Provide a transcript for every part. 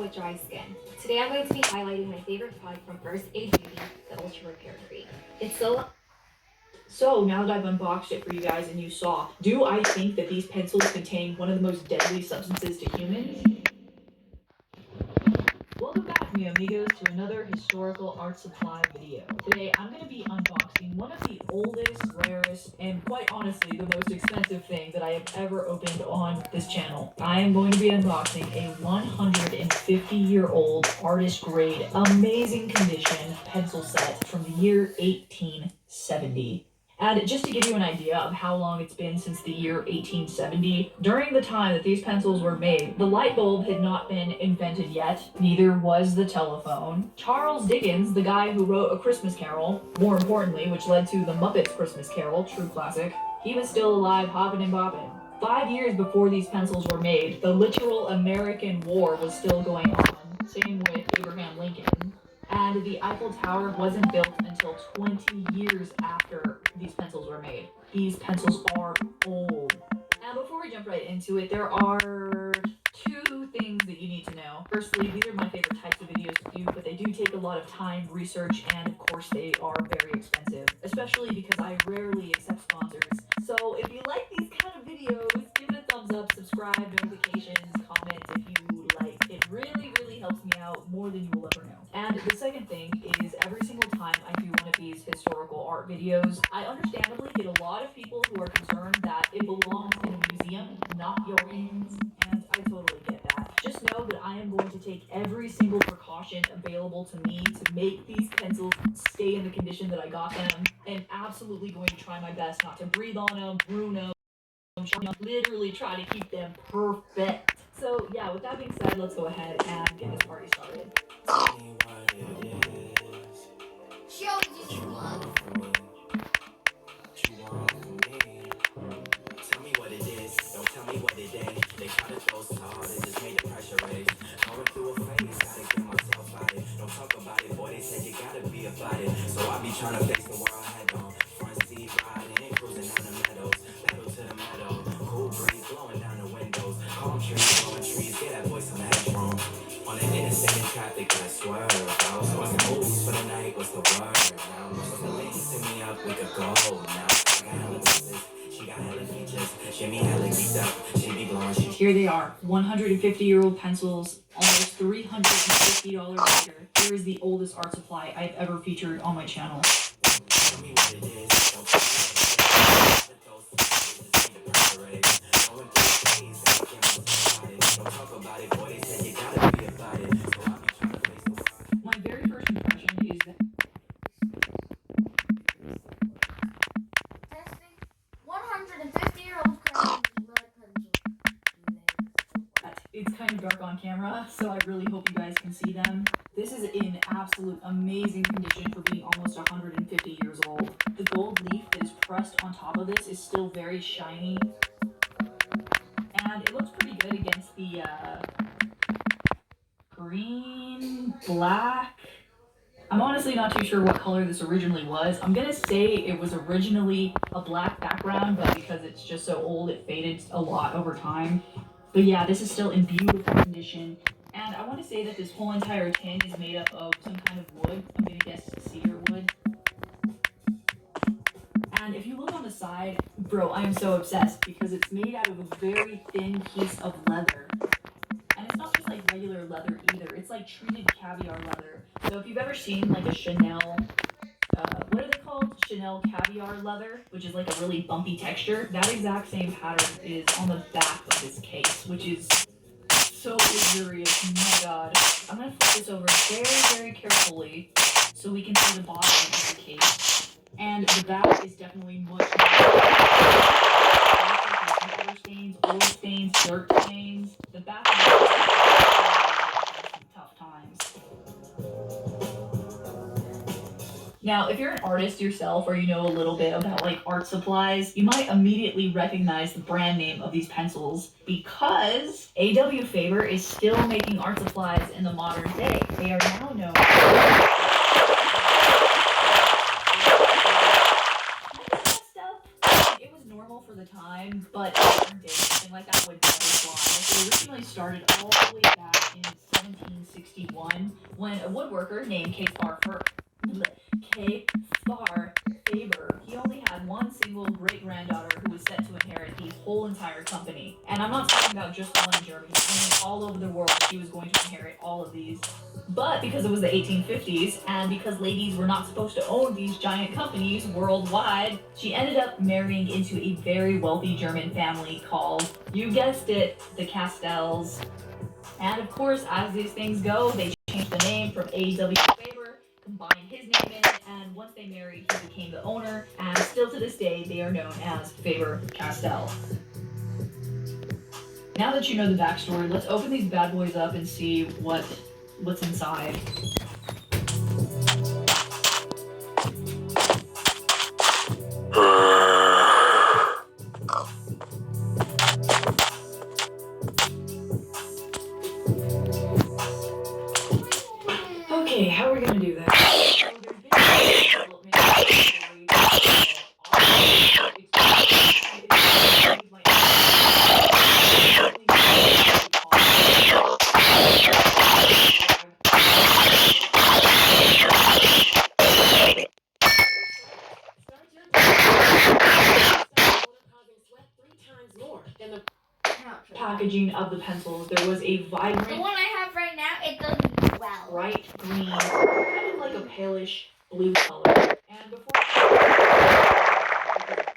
with dry skin. Today I'm going to be highlighting my favorite product from First Aid Beauty, the Ultra Repair Cream. It's So now that I've unboxed it for you guys and you saw, do I think that these pencils contain one of the most deadly substances to humans? Welcome back, mi amigos, to another historical art supply video. Today I'm going to be unboxing one of the oldest, rarest, and quite honestly the most expensive thing that I have ever opened on this channel. I am going to be unboxing a 150-year-old artist grade, amazing condition pencil set from the year 1870. And just to give you an idea of how long it's been since the year 1870, during the time that these pencils were made, the light bulb had not been invented yet, neither was the telephone. Charles Dickens, the guy who wrote A Christmas Carol, more importantly, which led to The Muppets Christmas Carol, true classic, he was still alive, hopping and bopping. 5 years before these pencils were made, the literal American War was still going on, same with Abraham Lincoln. And the Eiffel Tower wasn't built until 20 years after these pencils were made. These pencils are old. Now, before we jump right into it, there are two things that you need to know. Firstly, these are my favorite types of videos to do, but they do take a lot of time, research, and of course they are very expensive, especially because I rarely accept sponsors. So if you like these kind of videos, give it a thumbs up, subscribe, notifications, comment if you like. It really, really helps me out more than you will ever know. And the second thing is, every single time I do one of these historical art videos, I understandably get a lot of people who are concerned that it belongs in a museum, not your hands, and I totally get that. Just know that I am going to take every single precaution available to me to make these pencils stay in the condition that I got them, and absolutely going to try my best not to breathe on them, ruin them, literally try to keep them perfect. So yeah, with that being said, let's go ahead and get this party started. So I be trying to face the world head on. Front seat riding, cruising down the meadows, pedal to the meadow. Cool breeze blowing down the windows. Palm trees, blowing trees, get that voice on the headroom. On the interstate in traffic, I swerve. So what's the moves for the night? What's the word? Now, what's the ladies to me up? We could go now. I got hella pieces, she got hella features. Shimmy hella geeked up, she be blowing. Here they are, 150-year-old pencils, almost $350 later. Here is the oldest art supply I've ever featured on my channel. Tell me what it is. My very first impression is that 150-year-old pencil. it's kind of dark on camera, so I really hope you guys can see them. This is in absolute amazing condition for being almost 150 years old. The gold leaf that is pressed on top of this is still very shiny, and it looks pretty good against the green, black. I'm honestly not too sure what color this originally was. I'm gonna say it was originally a black background, but because it's just so old, it faded a lot over time. But yeah, this is still in beautiful condition. And I want to say that this whole entire tin is made up of some kind of wood. I'm gonna guess cedar wood. And if you look on the side, bro, I am so obsessed because it's made out of a very thin piece of leather. And it's not just like regular leather either. It's like treated caviar leather. So if you've ever seen like a Chanel, what are they called? Chanel caviar leather, which is like a really bumpy texture. That exact same pattern is on the back of this case, which is so luxurious. My God. I'm going to flip this over very, very carefully so we can see the bottom of the case. And the back is definitely much more stains, oil stains, dirt stains. The back of the tough times. Now, if you're an artist yourself or you know a little bit about like art supplies, you might immediately recognize the brand name of these pencils because A.W. Faber is still making art supplies in the modern day. They are now known it was normal for the time, but modern day something like that would never fly. It originally started all the way back in 1760. 1861 when a woodworker named K. Farr Faber, he only had one single great-granddaughter who was set to inherit the whole entire company. And I'm not talking about just one in Germany. I mean, all over the world, she was going to inherit all of these. But because it was the 1850s, and because ladies were not supposed to own these giant companies worldwide, she ended up marrying into a very wealthy German family called, you guessed it, the Castells. And of course, as these things go, they changed the name from A.W. Faber, combined his name in it, and once they married, he became the owner, and still to this day, they are known as Faber-Castell. Now that you know the backstory, let's open these bad boys up and see what's inside. Okay, how are we gonna do that? Packaging of the pencils, there was a vibrant, The one I have right now, it doesn't well. bright green, kind of like a palish blue color. And before,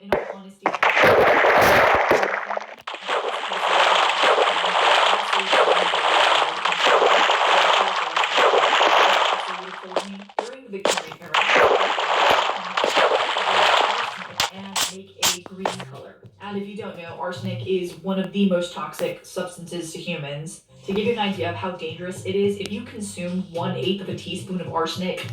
in all honesty, during the Victorian era, and make a green color. And if you don't know, arsenic is one of the most toxic substances to humans. To give you an idea of how dangerous it is, if you consume 1/8 of a teaspoon of arsenic,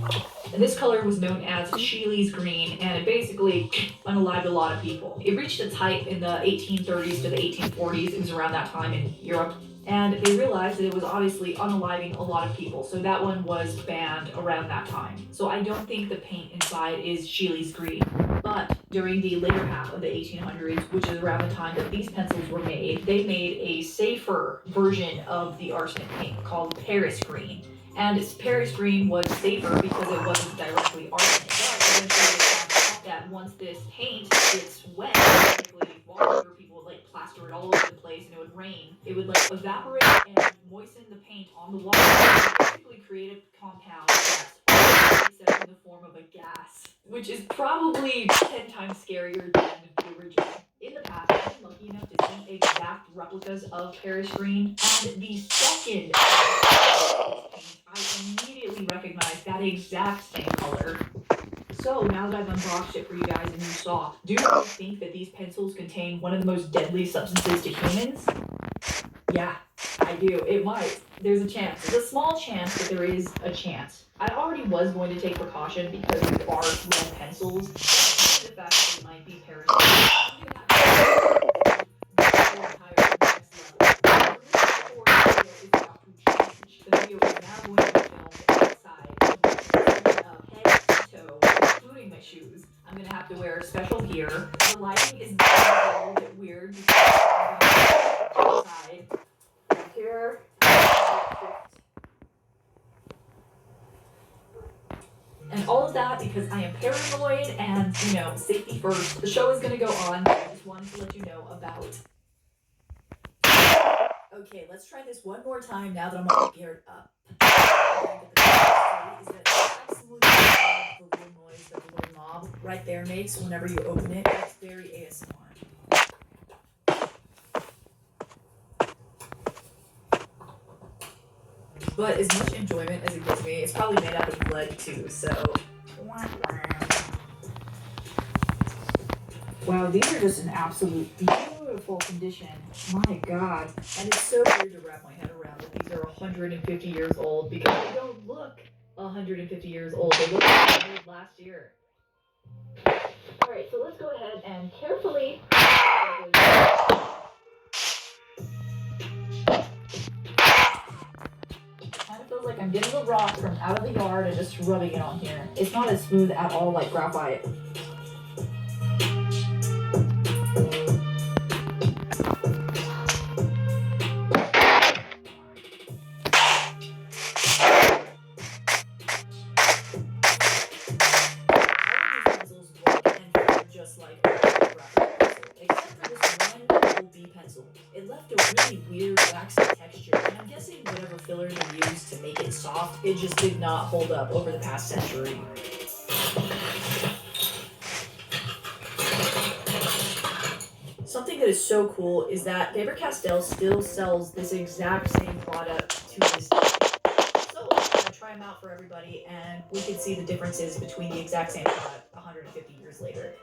and this color was known as Scheele's green, and it basically unalived a lot of people. It reached its height in the 1830s to the 1840s. It was around that time in Europe. And they realized that it was obviously unaliving a lot of people, so that one was banned around that time. So I don't think the paint inside is Scheele's green. But during the later half of the 1800s, which is around the time that these pencils were made, they made a safer version of the arsenic paint called Paris green. And Paris green was safer because it wasn't directly arsenic. But eventually they found out that once this paint gets wet, basically water, people would like plaster it all over the place and it would rain. It would like evaporate and moisten the paint on the water and basically create a compound that's except in the form of a gas, which is probably 10 times scarier than the original. In the past, I've been lucky enough to see exact replicas of Paris green, and the second I immediately recognized that exact same color. So now that I've unboxed it for you guys and you saw, do you think that these pencils contain one of the most deadly substances to humans? Yeah, I do. It might. There's a chance. There's a small chance, but there is a chance. I already was going to take precaution because these are red pencils. The fact that they might be Paris. The video is now going to be filmed outside, head to toe, including my shoes. I'm gonna have to wear special gear. The lighting is a little bit weird because I'm outside. Here. And all of that because I am paranoid and, safety first. The show is gonna go on, but I just wanted to let you know about. Okay, let's try this one more time now that I'm all geared up. Is that absolutely the little noise that the little knob right there makes whenever you open it. It's very ASMR. But as much enjoyment as it gives me, it's probably made out of lead too, so. Wow, these are just in absolute beautiful condition. My god. And it's so weird to wrap my head around that these are 150 years old because they don't look 150 years old. They look like they were last year. Alright, so let's go ahead and carefully. Kind of feels like I'm getting a rock from out of the yard and just rubbing it on here. It's not as smooth at all like graphite. filler they used to make it soft, it just did not hold up over the past century. Something that is so cool is that Faber-Castell still sells this exact same product to this day. So I'm gonna try them out for everybody, and we can see the differences between the exact same product 150 years later.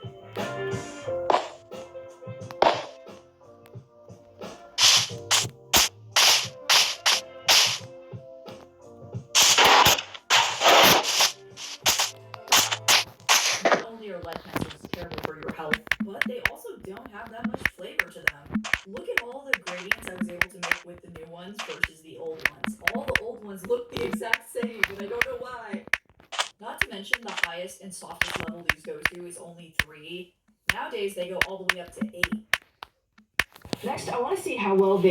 Not only are lead pencils terrible for your health, but they also don't have that much flavor to them. Look at all the gradients I was able to make with the new ones versus the old ones. All the old ones look the exact same, and I don't know why. Not to mention the highest and softest level these go to is only 3. Nowadays they go all the way up to 8. Next, I want to see how well they